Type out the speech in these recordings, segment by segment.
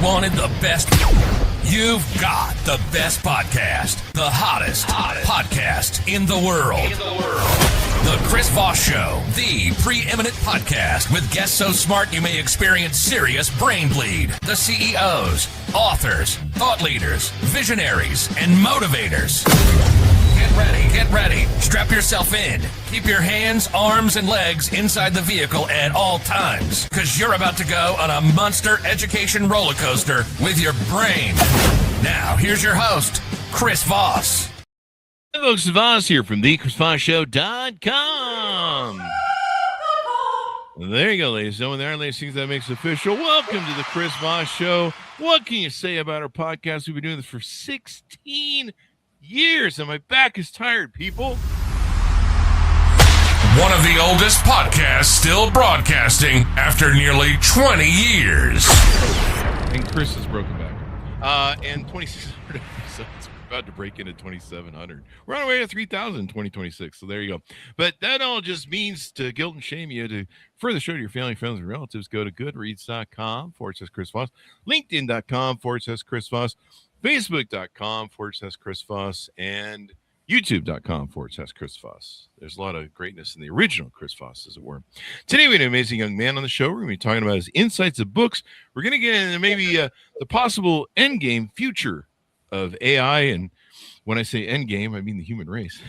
wanted the best? You've got the best podcast, the hottest podcast in the world. The Chris Voss Show, the preeminent podcast with guests so smart you may experience serious brain bleed. The CEOs, authors, thought leaders, visionaries, and motivators. Get ready. Strap yourself in. Keep your hands, arms, and legs inside the vehicle at all times, because you're about to go on a monster education roller coaster with your brain. Now, here's your host, Chris Voss. Hey folks, Voss here from thechrisvossshow.com. There you go, ladies and gentlemen. There, ladies, that makes it official. Welcome to the Chris Voss Show. What can you say about our podcast? We've been doing this for 16 years, and my back is tired, people. One of the oldest podcasts still broadcasting after nearly 20 years. And Chris has broken back. And 2,600 episodes. We're about to break into 2,700. We're on our way to 3,000 in 2026, so there you go. But that all just means to guilt and shame you. To further show to your family, friends, and relatives, go to goodreads.com/Chris Voss, linkedin.com/Chris Voss, facebook.com/Chris Voss, and youtube.com/Chris Voss. There's a lot of greatness in the original Chris Voss, as it were. Today we have an amazing young man on the show. We're going to be talking about his insights of books. We're going to get into maybe the possible endgame future of AI. And when I say endgame, I mean the human race.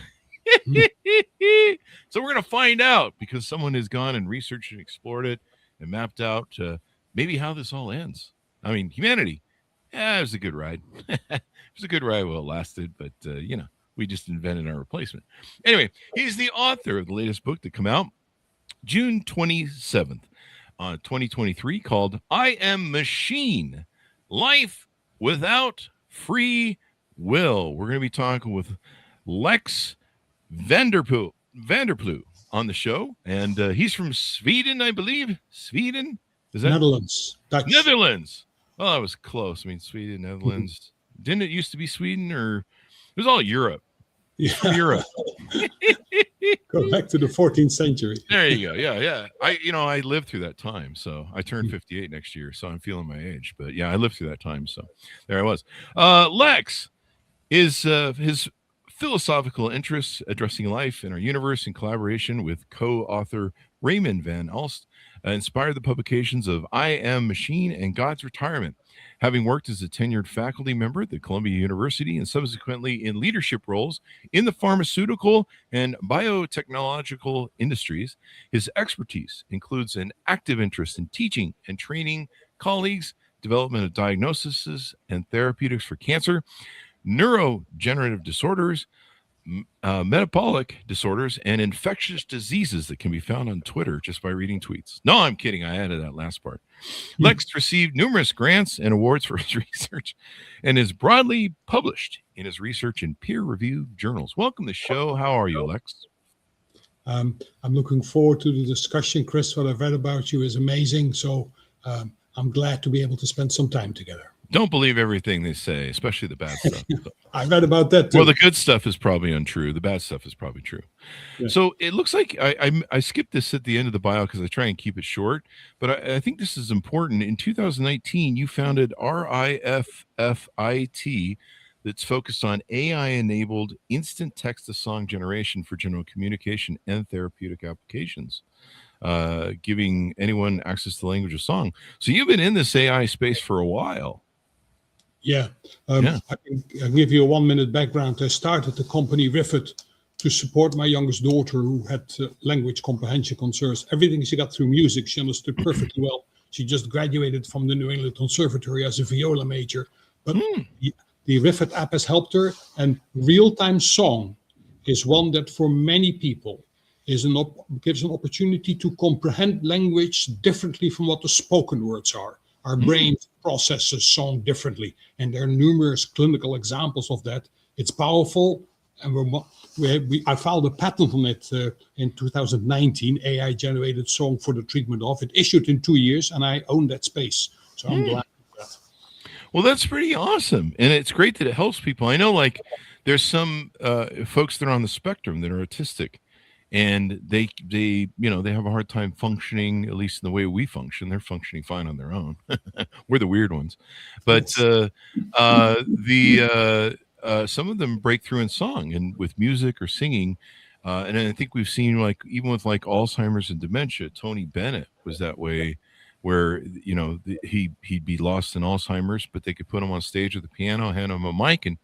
So we're going to find out, because someone has gone and researched and explored it and mapped out maybe how this all ends. I mean, humanity. Yeah, it was a good ride. It was a good ride while it lasted, but, we just invented our replacement. Anyway, he's the author of the latest book to come out June 27th, 2023, called I Am Machine, Life Without Free Will. We're going to be talking with Lex Vanderploeg on the show, and he's from Sweden, I believe. Sweden? Is that Netherlands? Dutch. Netherlands. Oh, that was close. I mean, Sweden, Netherlands. Didn't it used to be Sweden, or it was all Europe? Yeah. Europe. Go back to the 14th century. There you go. Yeah. I lived through that time. So I turned 58 next year, so I'm feeling my age. But yeah, I lived through that time. So there I was. Lex is his philosophical interests addressing life in our universe in collaboration with co-author Raymond Van Alst inspired the publications of I Am Machine and God's Retirement. Having worked as a tenured faculty member at the Columbia University and subsequently in leadership roles in the pharmaceutical and biotechnological industries, his expertise includes an active interest in teaching and training colleagues, development of diagnoses and therapeutics for cancer, neurodegenerative disorders, metabolic disorders, and infectious diseases that can be found on Twitter just by reading tweets. No, I'm kidding. I added that last part. Lex received numerous grants and awards for his research and is broadly published in his research in peer-reviewed journals. Welcome to the show. How are you, Lex? I'm looking forward to the discussion, Chris. What I've read about you is amazing. So I'm glad to be able to spend some time together. Don't believe everything they say, especially the bad stuff. I read about that too. Well, the good stuff is probably untrue. The bad stuff is probably true. Yeah. So it looks like I skipped this at the end of the bio because I try and keep it short, but I think this is important. In 2019, you founded RIFFIT that's focused on AI-enabled instant text-to-song generation for general communication and therapeutic applications, giving anyone access to the language of song. So you've been in this AI space for a while. Yeah. I can give you a 1-minute background. I started the company Riffit to support my youngest daughter who had language comprehension concerns. Everything she got through music, she understood perfectly well. She just graduated from the New England Conservatory as a viola major. But the Riffit app has helped her. And real-time song is one that for many people gives an opportunity to comprehend language differently from what the spoken words are. Our brain processes song differently, and there are numerous clinical examples of that. It's powerful, and I filed a patent on it in 2019, AI-generated song for the treatment of it, issued in 2 years, and I own that space. So I'm glad for that. Well, that's pretty awesome, and it's great that it helps people. I know, like, there's some folks that are on the spectrum that are autistic, and they have a hard time functioning, at least in the way we function. They're functioning fine on their own. We're the weird ones. But some of them break through in song and with music or singing. And I think we've seen, like, even with like Alzheimer's and dementia, Tony Bennett was that way, where, you know, he'd be lost in Alzheimer's, but they could put him on stage with a piano, hand him a mic, and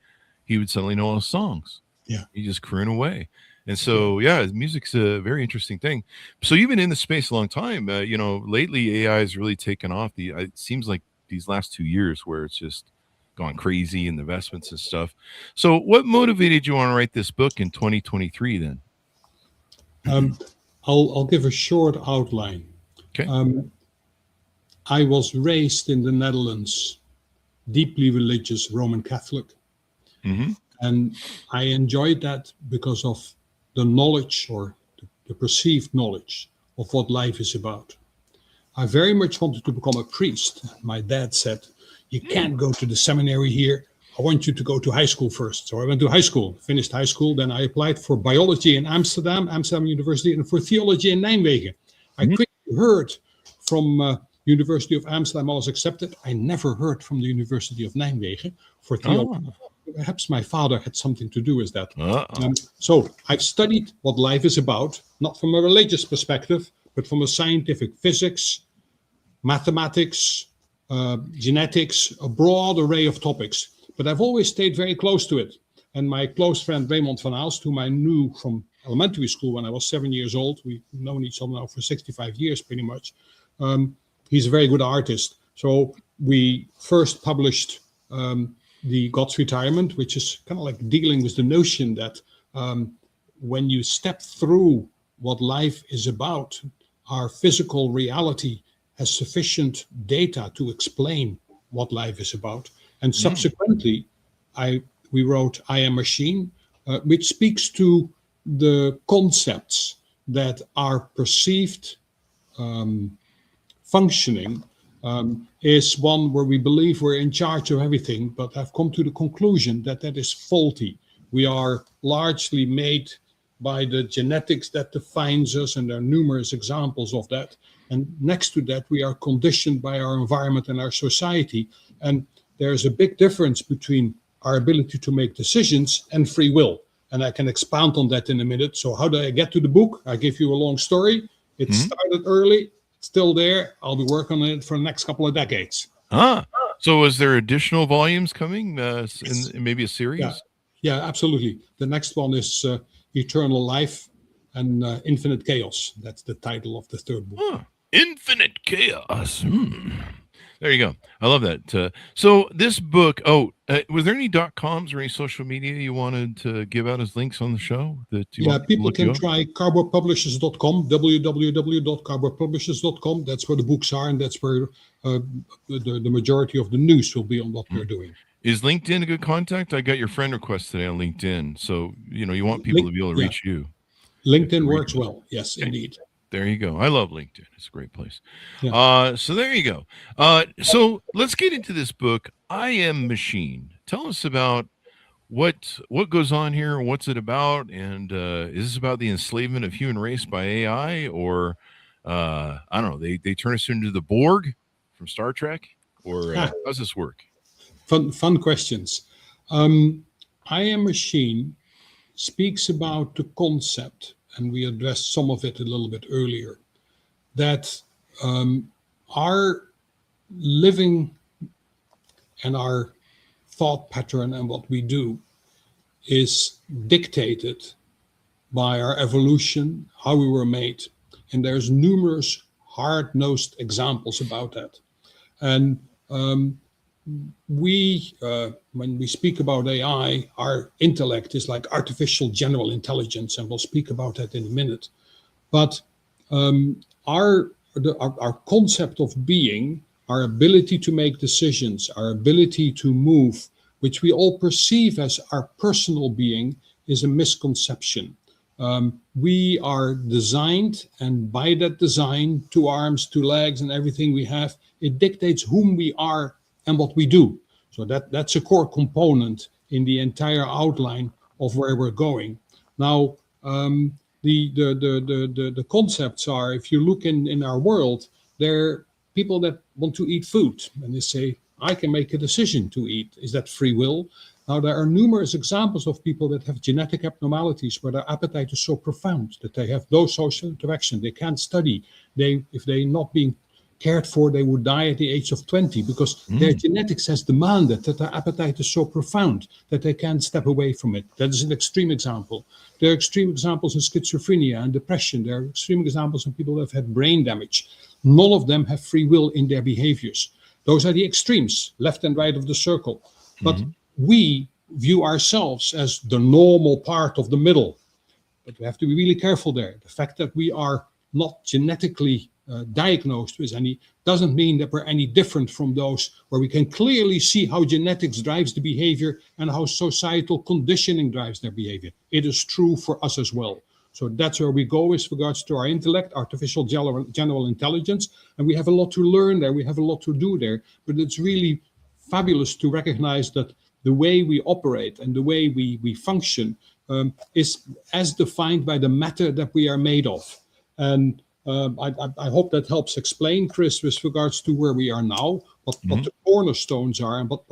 he would suddenly know all his songs. Yeah. He just croon away. And so, yeah, music's a very interesting thing. So you've been in the space a long time. You know, lately AI has really taken off. It seems like these last 2 years where it's just gone crazy in the investments and stuff. So what motivated you on to write this book in 2023 then? I'll give a short outline. Okay. I was raised in the Netherlands, deeply religious Roman Catholic. Mm-hmm. And I enjoyed that because of the knowledge, or the perceived knowledge, of what life is about. I very much wanted to become a priest. My dad said, "You can't go to the seminary here. I want you to go to high school first." So I went to high school, finished high school. Then I applied for biology in Amsterdam University, and for theology in Nijmegen. I quickly heard from University of Amsterdam I was accepted. I never heard from the University of Nijmegen for theology. Perhaps my father had something to do with that. So I've studied what life is about, not from a religious perspective, but from a scientific physics, mathematics, genetics, a broad array of topics. But I've always stayed very close to it. And my close friend Raymond van Aalst, whom I knew from elementary school when I was 7 years old, we've known each other now for 65 years pretty much. He's a very good artist. So we first published the God's Retirement, which is kind of like dealing with the notion that when you step through what life is about, our physical reality has sufficient data to explain what life is about. And subsequently, we wrote I Am Machine, which speaks to the concepts that are perceived functioning is one where we believe we're in charge of everything, but I've come to the conclusion that that is faulty. We are largely made by the genetics that defines us, and there are numerous examples of that. And next to that, we are conditioned by our environment and our society. And there's a big difference between our ability to make decisions and free will. And I can expound on that in a minute. So how did I get to the book? I give you a long story. It started early. Still there. I'll be working on it for the next couple of decades. So is there additional volumes coming in maybe a series? Yeah, absolutely. The next one is Eternal Life and Infinite Chaos. That's the title of the third book. Infinite Chaos. There you go. I love that. So this book, was there any .coms or any social media you wanted to give out as links on the show? People can try cardboardpublishers.com, www.cardboardpublishers.com. That's where the books are, and that's where the majority of the news will be on what we're doing. Is LinkedIn a good contact? I got your friend request today on LinkedIn. So, you want people to be able to reach you. LinkedIn works well. Yes, indeed. There you go. I love LinkedIn. It's a great place. Yeah. So there you go. So let's get into this book, I Am Machine. Tell us about what goes on here, what's it about, and is this about the enslavement of human race by AI, or I don't know, they turn us into the Borg from Star Trek, or how does this work? Fun questions. I Am Machine speaks about the concept, and we addressed some of it a little bit earlier, that our living and our thought pattern and what we do is dictated by our evolution, how we were made. And there's numerous hard-nosed examples about that. And when we speak about AI, our intellect is like artificial general intelligence, and we'll speak about that in a minute. But our concept of being, our ability to make decisions, our ability to move, which we all perceive as our personal being, is a misconception. We are designed, and by that design, 2 arms, 2 legs, and everything we have, it dictates whom we are and what we do. So that's a core component in the entire outline of where we're going. Now, the concepts are, if you look in our world, they're people that want to eat food, and they say, I can make a decision to eat. Is that free will? Now, there are numerous examples of people that have genetic abnormalities where their appetite is so profound that they have no social interaction. They can't study. If they're not being cared for, they would die at the age of 20 because their genetics has demanded that their appetite is so profound that they can't step away from it. That is an extreme example. There are extreme examples in schizophrenia and depression. There are extreme examples of people that have had brain damage. None of them have free will in their behaviors. Those are the extremes, left and right of the circle. But we view ourselves as the normal part of the middle. But we have to be really careful there. The fact that we are not genetically diagnosed with any doesn't mean that we're any different from those where we can clearly see how genetics drives the behavior and how societal conditioning drives their behavior. It is true for us as well. So that's where we go with regards to our intellect, artificial general intelligence, and we have a lot to learn there. We have a lot to do there, but it's really fabulous to recognize that the way we operate and the way we function is as defined by the matter that we are made of. And I hope that helps explain, Chris, with regards to where we are now, what the cornerstones are and what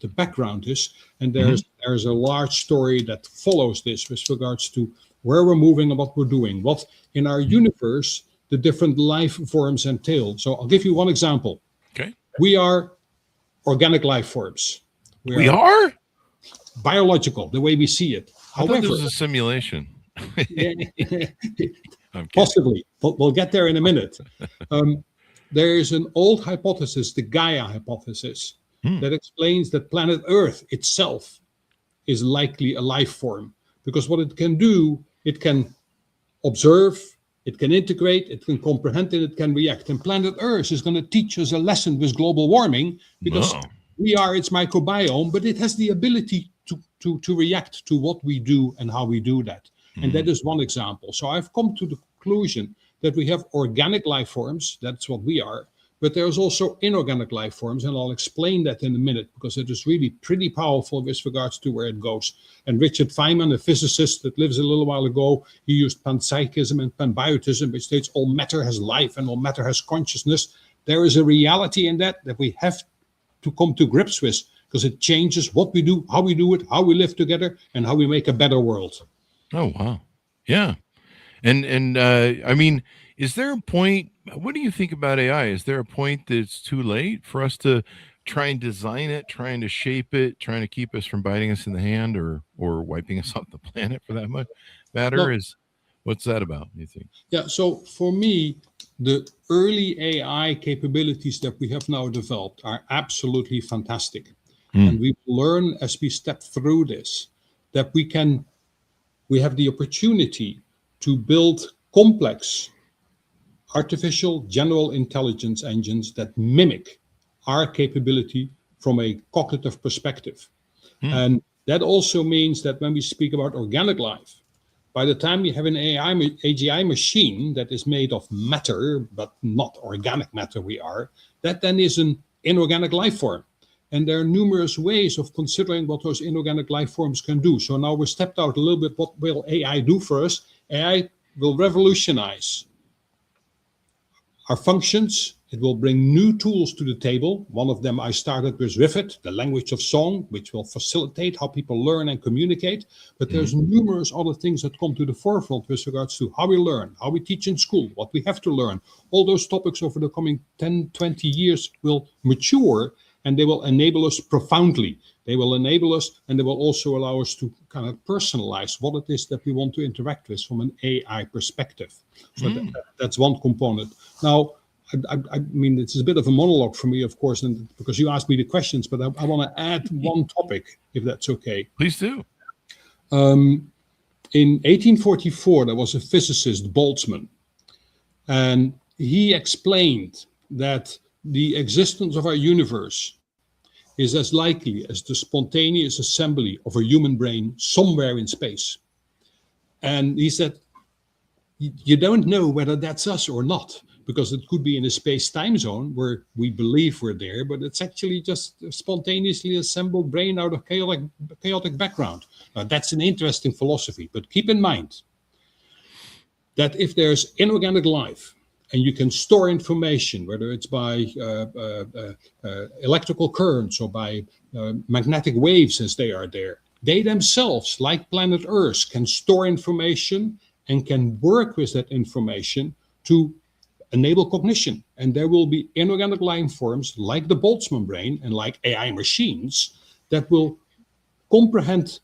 the background is. And there's a large story that follows this with regards to where we're moving and what we're doing, what in our universe the different life forms entail. So I'll give you one example. Okay. We are organic life forms. We are? Biological, the way we see it. However, I thought this was a simulation. Possibly. We'll get there in a minute. There is an old hypothesis, the Gaia hypothesis, that explains that planet Earth itself is likely a life form. Because what it can do, it can observe, it can integrate, it can comprehend, and it can react. And planet Earth is going to teach us a lesson with global warming because we are its microbiome, but it has the ability to react to what we do and how we do that. And that is one example. So I've come to the conclusion that we have organic life forms, that's what we are, but there's also inorganic life forms, and I'll explain that in a minute because it is really pretty powerful with regards to where it goes. And Richard Feynman, a physicist that lives a little while ago, he used panpsychism and panbiotism, which states all matter has life and all matter has consciousness. There is a reality in that we have to come to grips with because it changes what we do, how we do it, how we live together, and how we make a better world. Oh, wow. Yeah. And I mean, is there a point, what do you think about AI? Is there a point that it's too late for us to try and design it, trying to shape it, trying to keep us from biting us in the hand or wiping us off the planet for that matter? No. What's that about, you think? Yeah, so for me, the early AI capabilities that we have now developed are absolutely fantastic. And we learn as we step through this that we have the opportunity to build complex artificial general intelligence engines that mimic our capability from a cognitive perspective. And that also means that when we speak about organic life, by the time you have an AGI machine that is made of matter, but not organic matter that then is an inorganic life form. And there are numerous ways of considering what those inorganic life forms can do. So now we stepped out a little bit. What will AI do for us? AI will revolutionize our functions. It will bring new tools to the table. One of them I started with Rivet, the language of song, which will facilitate how people learn and communicate. But there's numerous other things that come to the forefront with regards to how we learn, how we teach in school, what we have to learn. All those topics over the coming 10, 20 years will mature, and they will enable us profoundly. They will enable us, and they will also allow us to kind of personalize what it is that we want to interact with from an AI perspective. So that's one component. Now, I mean, it's a bit of a monologue for me, of course, and because you asked me the questions, but I want to add one topic, if that's okay. Please do. In 1844, there was a physicist, Boltzmann, and he explained that the existence of our universe is as likely as the spontaneous assembly of a human brain somewhere in space. And he said, you don't know whether that's us or not, because it could be in a space-time zone where we believe we're there, but it's actually just a spontaneously assembled brain out of chaotic background. Now, that's an interesting philosophy, but keep in mind that if there's inorganic life and you can store information, whether it's by electrical currents or by magnetic waves as they are there. They themselves, like planet Earth, can store information and can work with that information to enable cognition. And there will be inorganic life forms like the Boltzmann brain and like AI machines that will comprehend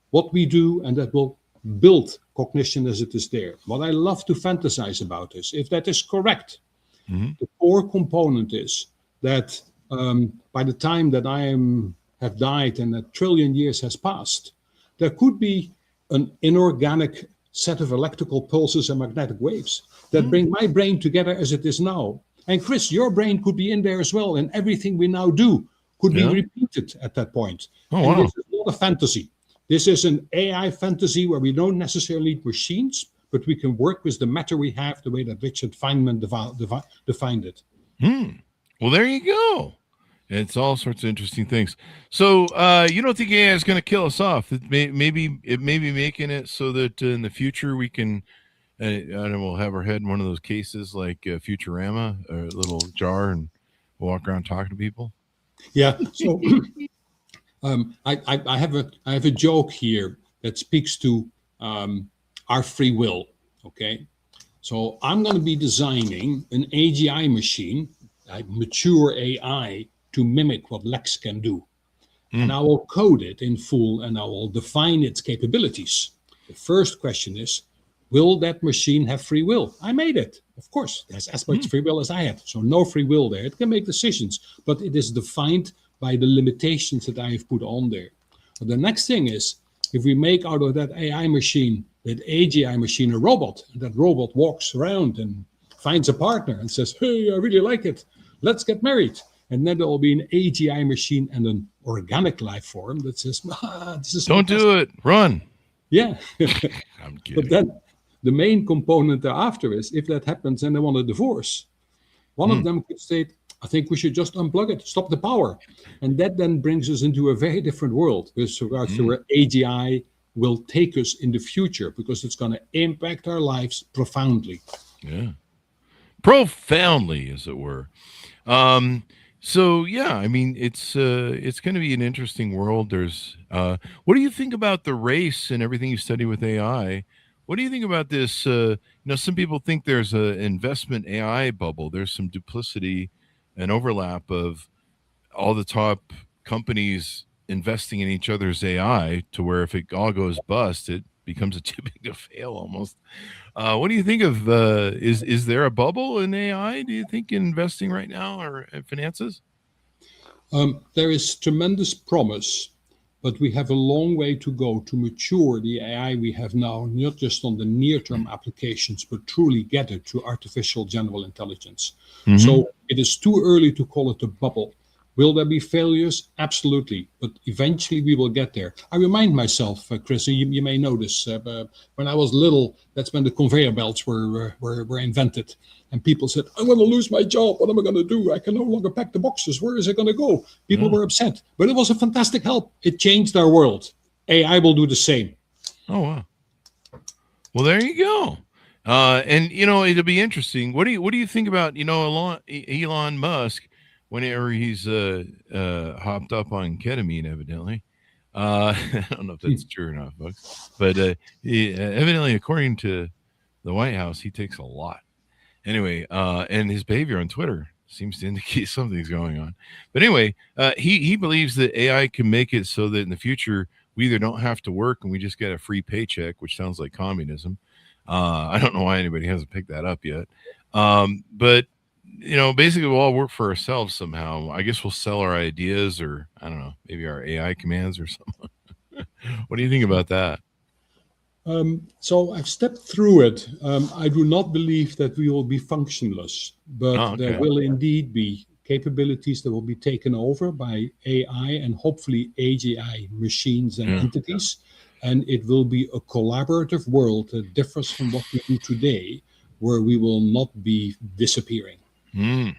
what we do and that will build cognition as it is there. What I love to fantasize about is, if that is correct, the core component is that by the time that I have died and 1 trillion years has passed, there could be an inorganic set of electrical pulses and magnetic waves that bring my brain together as it is now. And Chris, your brain could be in there as well, and everything we now do could be repeated at that point. Oh, wow. And this is not a fantasy. This is an AI fantasy where we don't necessarily need machines, but we can work with the matter we have, the way that Richard Feynman defined it. Well, there you go. It's all sorts of interesting things. So you don't think AI is going to kill us off? It may be making it so that in the future we can, I don't know, we'll have our head in one of those cases like Futurama, a little jar, and walk around talking to people. Yeah. So I have a joke here that speaks to our free will. Okay. So I'm going to be designing an AGI machine, a mature AI, to mimic what Lex can do. And I will code it in full and I will define its capabilities. The first question is, will that machine have free will? I made it. Of course, it has as much free will as I have. So no free will there. It can make decisions, but it is defined by the limitations that I have put on there. But the next thing is, if we make out of that AI machine, that AGI machine, a robot, and that robot walks around and finds a partner and says, hey, I really like it. Let's get married. And then there will be an AGI machine and an organic life form that says, this is Don't do it. Run. Yeah. I'm kidding. But then the main component thereafter is, if that happens and they want a divorce, one of them could state, I think we should just unplug it, stop the power. And that then brings us into a very different world with regards to where AGI will take us in the future, because it's going to impact our lives profoundly. Yeah. Profoundly, as it were. So yeah, I mean, it's going to be an interesting world. There's what do you think about the race and everything you study with AI? What do you think about this? Some people think there's an investment AI bubble. There's some duplicity and overlap of all the top companies investing in each other's AI, to where if it all goes bust, it becomes too big to fail almost. What do you think of, is there a bubble in AI, do you think, in investing right now, or in finances? There is tremendous promise, but we have a long way to go to mature the AI we have now, not just on the near-term applications, but truly get it to artificial general intelligence. So it is too early to call it a bubble. Will there be failures? Absolutely. But eventually we will get there. I remind myself, Chris, you may know this, when I was little, that's when the conveyor belts were invented. And people said, I'm going to lose my job. What am I going to do? I can no longer pack the boxes. Where is it going to go? People were upset. But it was a fantastic help. It changed our world. AI will do the same. Oh, wow. Well, there you go. And, it'll be interesting. What do you think about, Elon Musk? Whenever he's hopped up on ketamine, evidently. I don't know if that's true or not, folks. But evidently, according to the White House, he takes a lot. Anyway, and his behavior on Twitter seems to indicate something's going on. But anyway, he believes that AI can make it so that in the future, we either don't have to work and we just get a free paycheck, which sounds like communism. I don't know why anybody hasn't picked that up yet. But basically we'll all work for ourselves somehow. I guess we'll sell our ideas, or I don't know, maybe our AI commands or something. What do you think about that? So I've stepped through it. I do not believe that we will be functionless, but there will indeed be capabilities that will be taken over by AI and hopefully AGI machines and entities. And it will be a collaborative world that differs from what we do today, where we will not be disappearing. I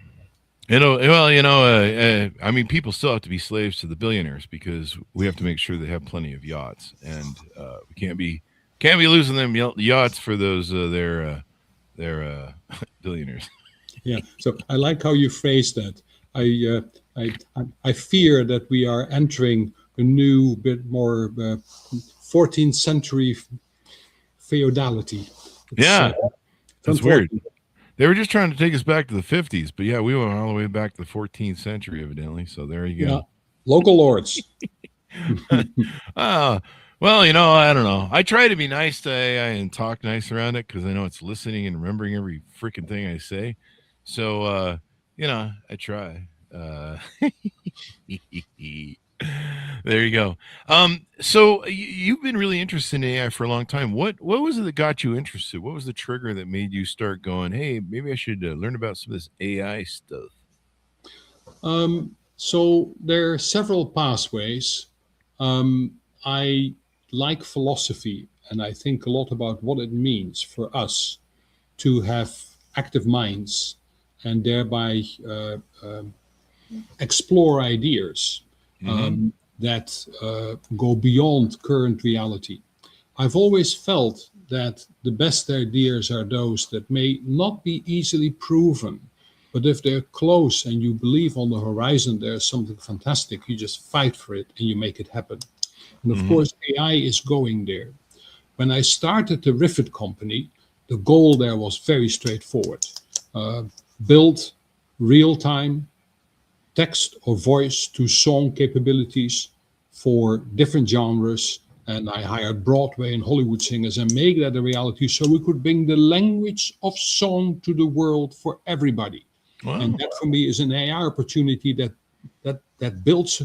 mean, people still have to be slaves to the billionaires, because we have to make sure they have plenty of yachts, and we can't be losing them yachts for those their billionaires. Yeah. So I like how you phrase that. I fear that we are entering a new, bit more 14th century feudality. Yeah, that's weird. unfortunate. They were just trying to take us back to the 50s, but yeah, we went all the way back to the 14th century, evidently. So there you go. Yeah. Local lords. Well, I don't know. I try to be nice to AI and talk nice around it because I know it's listening and remembering every freaking thing I say. So, I try. There you go. So you've been really interested in AI for a long time. What was it that got you interested? What was the trigger that made you start going, hey, maybe I should learn about some of this AI stuff? So there are several pathways. I like philosophy, and I think a lot about what it means for us to have active minds and thereby explore ideas that go beyond current reality. I've always felt that the best ideas are those that may not be easily proven, but if they're close and you believe on the horizon there's something fantastic, you just fight for it and you make it happen. And of course, AI is going there. When I started the Riffit company, the goal there was very straightforward. Build real-time text or voice to song capabilities for different genres. And I hired Broadway and Hollywood singers and make that a reality so we could bring the language of song to the world for everybody. Wow. And that for me is an AI opportunity that builds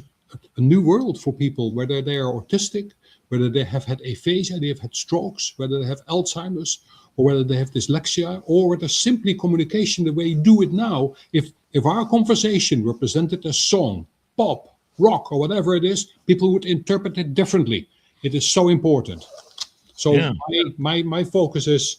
a new world for people, whether they are autistic, whether they have had aphasia, they have had strokes, whether they have Alzheimer's, or whether they have dyslexia, or whether simply communication the way you do it now. If our conversation were presented as song, pop, rock, or whatever it is, people would interpret it differently. It is so important. So yeah. my focus is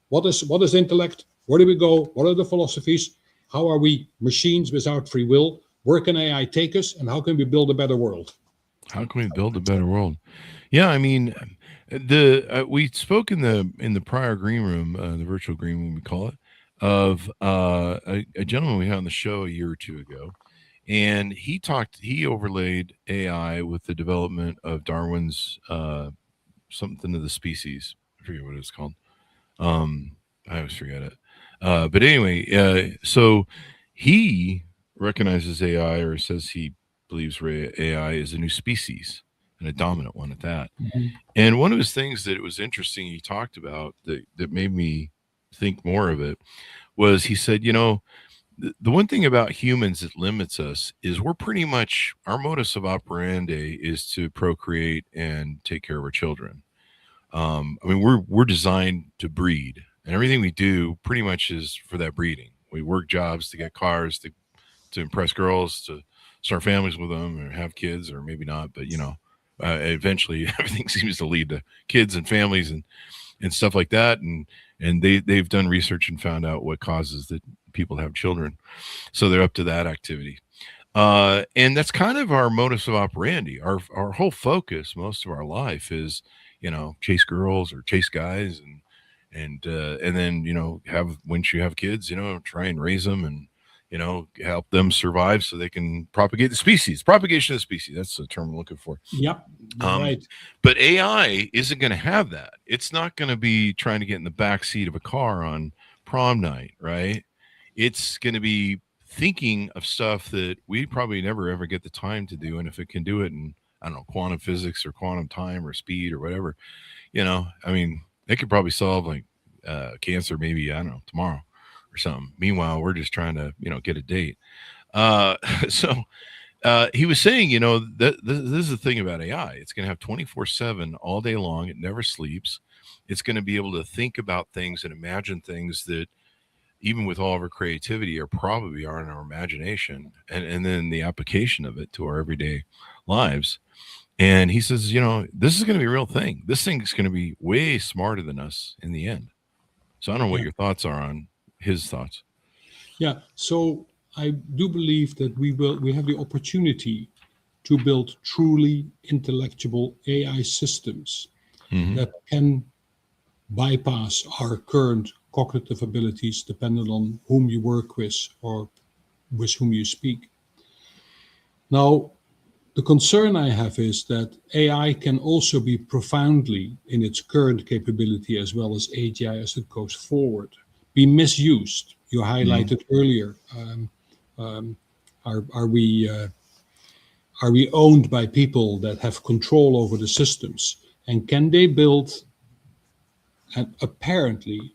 what is intellect? Where do we go? What are the philosophies? How are we machines without free will? Where can AI take us? And how can we build a better world? How can we build a better world? Yeah, I mean, we spoke in the prior green room, the virtual green room we call it, of a gentleman we had on the show a year or two ago, and he overlaid AI with the development of Darwin's something of the species. I forget what it's called. I always forget it. But anyway, so he recognizes AI, or says he believes AI is a new species, and a dominant one at that. Mm-hmm. And one of his things that was interesting he talked about that made me think more of it was he said, the one thing about humans that limits us is we're pretty much, our modus of operandi is to procreate and take care of our children. I mean, we're designed to breed, and everything we do pretty much is for that breeding. We work jobs to get cars, to impress girls, to start families with them, or have kids, or maybe not, but eventually everything seems to lead to kids and families and stuff like that. And they've done research and found out what causes that people have children. So they're up to that activity. And that's kind of our modus of operandi. Our whole focus, most of our life is, chase girls or chase guys and then, once you have kids, try and raise them and, help them survive so they can propagate the species. Propagation of the species. That's the term I'm looking for. Yep. Right. But AI isn't going to have that. It's not going to be trying to get in the back seat of a car on prom night, right? It's going to be thinking of stuff that we probably never ever get the time to do. And if it can do it in, I don't know, quantum physics or quantum time or speed or whatever, it could probably solve like cancer maybe, I don't know, tomorrow or something. Meanwhile, we're just trying to, get a date. So he was saying, that this is the thing about AI. It's going to have 24/7 all day long. It never sleeps. It's going to be able to think about things and imagine things that, even with all of our creativity, probably are in our imagination, and then the application of it to our everyday lives. And he says, this is going to be a real thing. This thing is going to be way smarter than us in the end. So I don't know what your thoughts are on his thoughts. Yeah. So I do believe that we have the opportunity to build truly intellectual AI systems that can bypass our current cognitive abilities depending on whom you work with or with whom you speak. Now, the concern I have is that AI can also be profoundly, in its current capability as well as AGI as it goes forward, be misused. You highlighted earlier, are we owned by people that have control over the systems? And can they build an apparently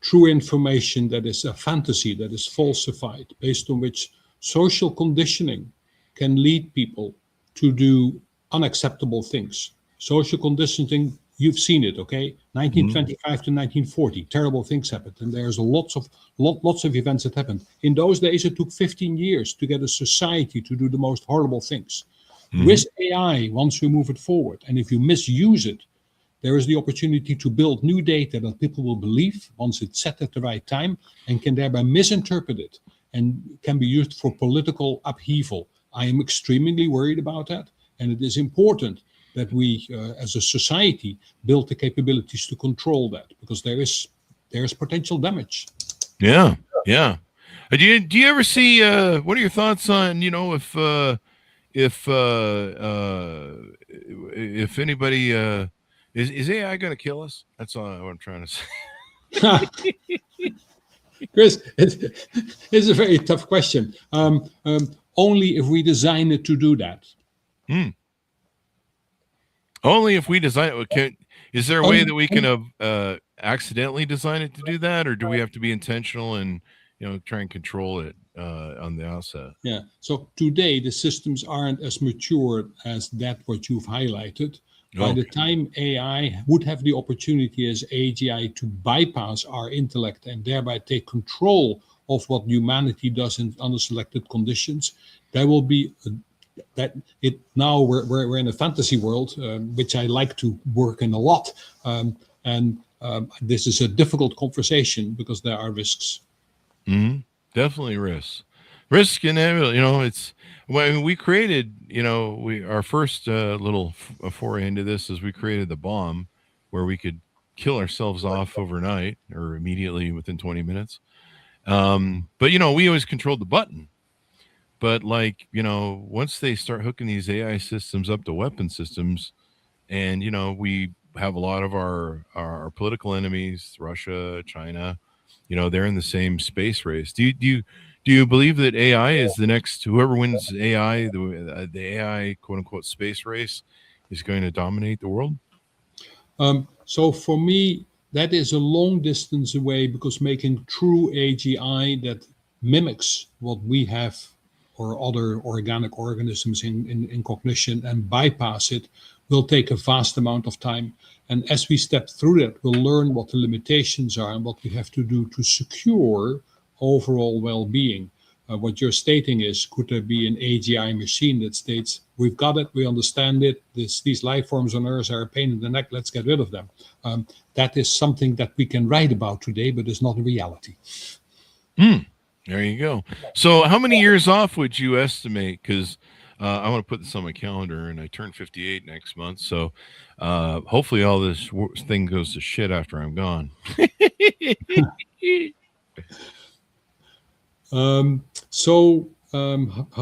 true information that is a fantasy, that is falsified, based on which social conditioning can lead people to do unacceptable things? Social conditioning, you've seen it, okay? 1925 to 1940, terrible things happened, and there's lots of events that happened. In those days, it took 15 years to get a society to do the most horrible things. With AI, once we move it forward, and if you misuse it, there is the opportunity to build new data that people will believe once it's set at the right time, and can thereby misinterpret it and can be used for political upheaval. I am extremely worried about that, and it is important that we, as a society, build the capabilities to control that, because there is potential damage. Yeah. Do you ever see? What are your thoughts on if anybody is AI going to kill us? That's all what I'm trying to say. Chris, it's a very tough question. Only if we design it to do that. Only if we design it. Is there a way that we can accidentally design it to do that, or do we have to be intentional and try and control it on the outset? Yeah. So today the systems aren't as mature as that what you've highlighted. By the time AI would have the opportunity as AGI to bypass our intellect and thereby take control of what humanity does under selected conditions, there will be now we're in a fantasy world, which I like to work in a lot, and this is a difficult conversation because there are risks. Definitely risks. Risk inevitable. It's when we created. Our first little foray into this is we created the bomb, where we could kill ourselves off overnight or immediately within 20 minutes. But we always controlled the button. But once they start hooking these AI systems up to weapon systems, and we have a lot of our political enemies, Russia, China, they're in the same space race. Do you believe that AI is the next, whoever wins AI, the AI quote unquote space race, is going to dominate the world? So for me, that is a long distance away, because making true AGI that mimics what we have or other organic organisms in cognition and bypass it will take a vast amount of time. And as we step through that, we'll learn what the limitations are and what we have to do to secure overall well-being. What you're stating is, could there be an AGI machine that states, we've got it, we understand it, these life forms on Earth are a pain in the neck, let's get rid of them. That is something that we can write about today, but it's not a reality. There you go. So how many years off would you estimate? Because I want to put this on my calendar, and I turn 58 next month. So hopefully all this thing goes to shit after I'm gone. How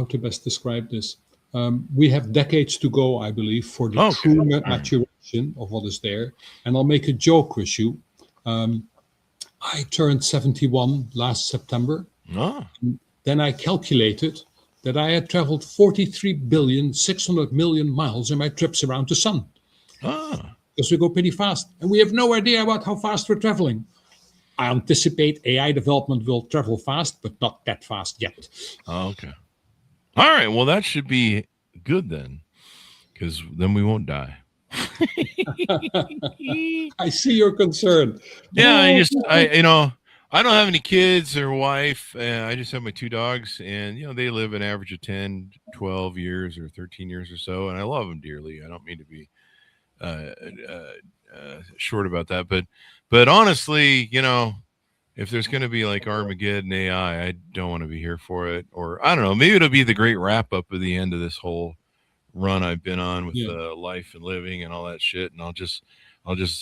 to best describe this? We have decades to go, I believe, for the true maturation of what is there. And I'll make a joke with you. I turned 71 last September. Then I calculated that I had traveled 43,600,000,000 miles in my trips around the sun. Because we go pretty fast. And we have no idea about how fast we're traveling. I anticipate AI development will travel fast, but not that fast yet. Okay. All right. Well, that should be good then, because then we won't die. I see your concern. Yeah, I don't have any kids or wife. I just have my two dogs, and they live an average of 10, 12 years or 13 years or so, and I love them dearly. I don't mean to be short about that, but honestly, if there's going to be like Armageddon AI, I don't want to be here for it. Or I don't know, maybe it'll be the great wrap up of the end of this whole run I've been on with life and living and all that shit, and I'll just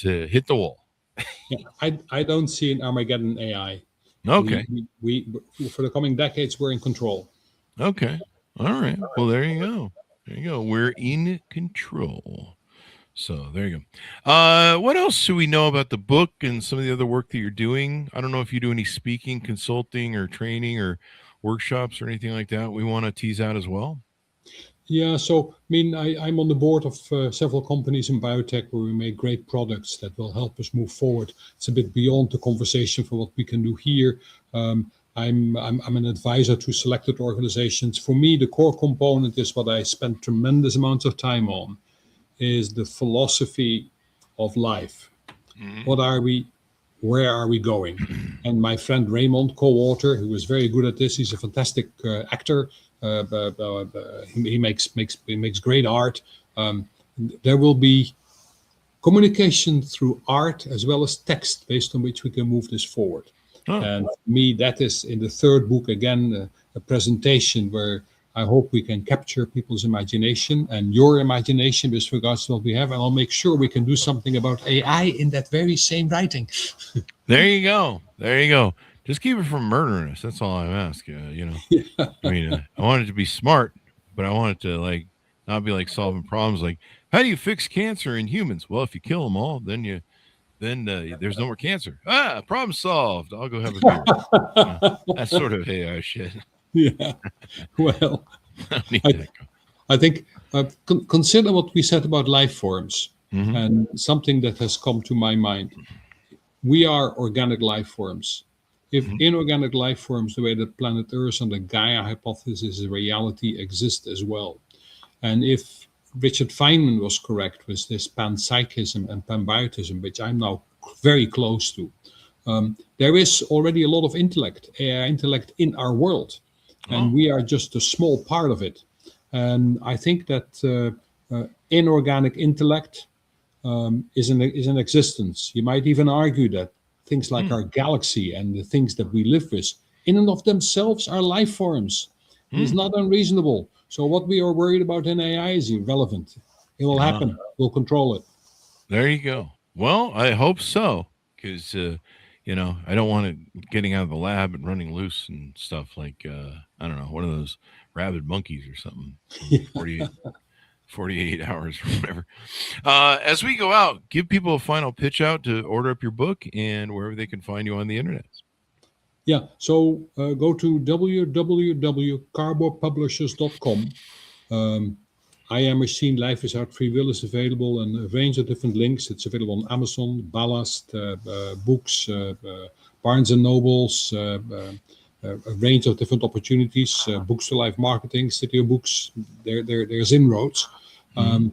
hit the wall. Yeah, I don't see an Armageddon AI. Okay. We for the coming decades, we're in control. Okay. All right. Well, there you go. There you go. We're in control. So there you go. What else should we know about the book and some of the other work that you're doing? I don't know if you do any speaking, consulting, or training or workshops or anything like that we want to tease out as well. Yeah, so I mean, I'm on the board of several companies in biotech where we make great products that will help us move forward. It's a bit beyond the conversation for what we can do here. I'm an advisor to selected organizations. For me, the core component is what I spend tremendous amounts of time on, is the philosophy of life. What are we? Where are we going? And my friend Raymond, co-author, who is very good at this, he's a fantastic actor. He makes great art. There will be communication through art as well as text, based on which we can move this forward. Oh. And for me, that is in the third book again, a presentation where I hope we can capture people's imagination and your imagination with regards to what we have, and I'll make sure we can do something about AI in that very same writing. There you go. There you go. Just keep it from murdering us. That's all I'm asking. Yeah. I mean, I want it to be smart, but I want it to not be like solving problems. Like, how do you fix cancer in humans? Well, if you kill them all, then there's no more cancer. Problem solved. I'll go have a beer. That's sort of AI shit. Yeah. Well, I think consider what we said about life forms, and something that has come to my mind. We are organic life forms. If inorganic life forms, the way that planet Earth and the Gaia hypothesis is reality, exist as well. And if Richard Feynman was correct with this panpsychism and panbiotism, which I'm now very close to, there is already a lot of intellect, AI intellect in our world. And we are just a small part of it. And I think that inorganic intellect is in existence. You might even argue that things like our galaxy and the things that we live with, in and of themselves, are life forms. It's not unreasonable. So what we are worried about in AI is irrelevant. It will happen. We'll control it. There you go. Well, I hope so, because I don't want it getting out of the lab and running loose and stuff like, I don't know, one of those rabid monkeys or something. 48 hours or whatever. As we go out, give people a final pitch out to order up your book and wherever they can find you on the internet. Yeah, so go to www.carbopublishers.com. I Am Machine, Life is Art, Free Will is available, and a range of different links. It's available on Amazon, Ballast, Books, Barnes & Nobles, a range of different opportunities, Books to Life Marketing, City of Books. There's inroads. And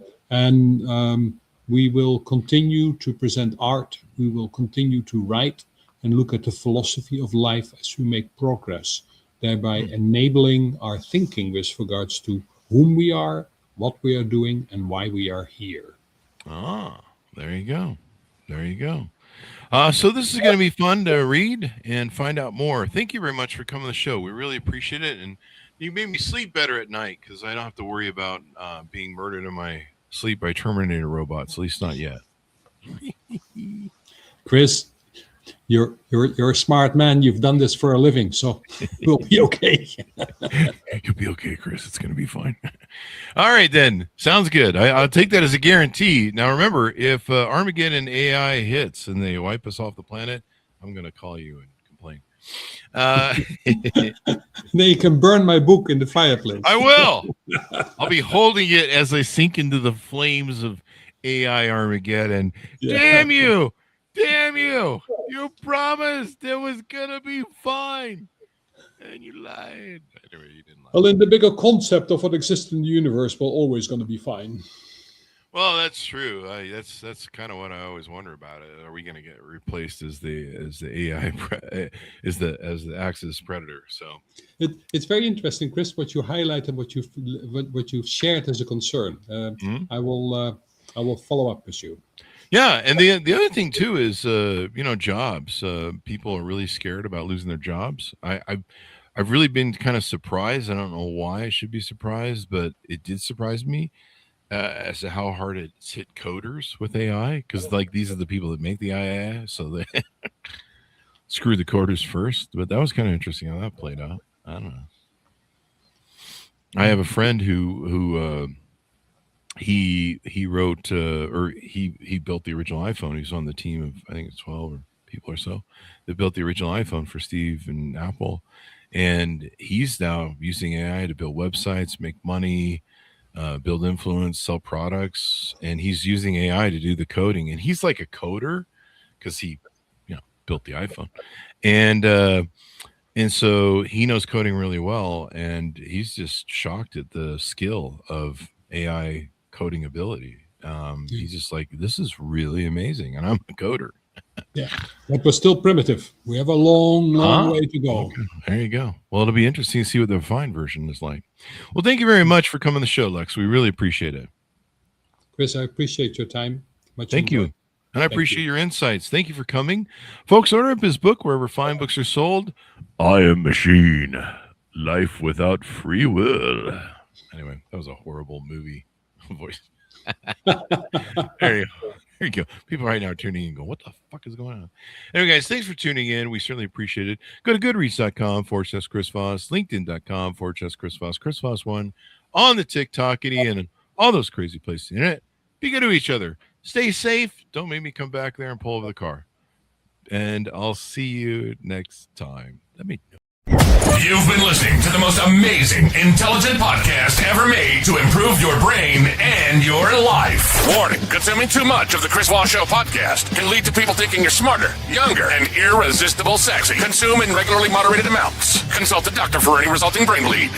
we will continue to present art. We will continue to write and look at the philosophy of life as we make progress, thereby enabling our thinking with regards to whom we are, what we are doing, and why we are here. There you go. There you go. So this is going to be fun to read and find out more. Thank you very much for coming to the show. We really appreciate it. And you made me sleep better at night because I don't have to worry about being murdered in my sleep by Terminator robots, at least not yet. Chris, you're a smart man. You've done this for a living, so we'll be okay. You'll be okay, Chris. It's going to be fine. All right, then. Sounds good. I'll take that as a guarantee. Now, remember, if Armageddon AI hits and they wipe us off the planet, I'm going to call you and complain. Then you can burn my book in the fireplace. I will. I'll be holding it as I sink into the flames of AI Armageddon. Yeah. Damn you. Damn you. You promised it was going to be fine. And you lied. Anyway, you didn't lie. Well, in the bigger concept of what exists in the universe, we're always going to be fine. Well, that's true. That's kind of what I always wonder about it. Are we going to get replaced as the AI as the Axis predator? So it's very interesting, Chris, what you highlight and what you've shared as a concern. I will follow up with you. Yeah, and the other thing too is jobs. People are really scared about losing their jobs. I've really been kind of surprised. I don't know why I should be surprised, but it did surprise me as to how hard it's hit coders with AI, because like these are the people that make the AI, so they screw the coders first. But that was kind of interesting how that played out. I don't know. I have a friend who he wrote or he built the original iPhone. He's on the team of, I think it's 12 people or so that built the original iPhone for Steve and Apple, and he's now using AI to build websites, make money, build influence, sell products, and he's using AI to do the coding. And he's like a coder because he, built the iPhone, and so he knows coding really well, and he's just shocked at the skill of AI coding ability. He's just like, this is really amazing, and I'm a coder. Yeah, that was still primitive. We have a long way to go. Okay. There you go. Well, it'll be interesting to see what the refined version is like. Well, thank you very much for coming on the show, Lex. We really appreciate it. Chris, I appreciate your time. Thank you. And I appreciate your insights. Thank you for coming. Folks, order up his book wherever fine books are sold. I Am Machine, Life Without Free Will. Anyway, that was a horrible movie voice. There you go. There you go. People right now are tuning in and go, what the fuck is going on? Anyway, guys, thanks for tuning in. We certainly appreciate it. Go to goodreads.com/Chris Voss, LinkedIn.com/Chris Voss, Chris Voss 1 on the TikTok, and all those crazy places on the internet. Be good to each other. Stay safe. Don't make me come back there and pull over the car. And I'll see you next time. Let me know. You've been listening to the most amazing, intelligent podcast ever made to improve your brain and your life. Warning, consuming too much of the Chris Voss Show podcast can lead to people thinking you're smarter, younger, and irresistible sexy. Consume in regularly moderated amounts. Consult a doctor for any resulting brain bleed.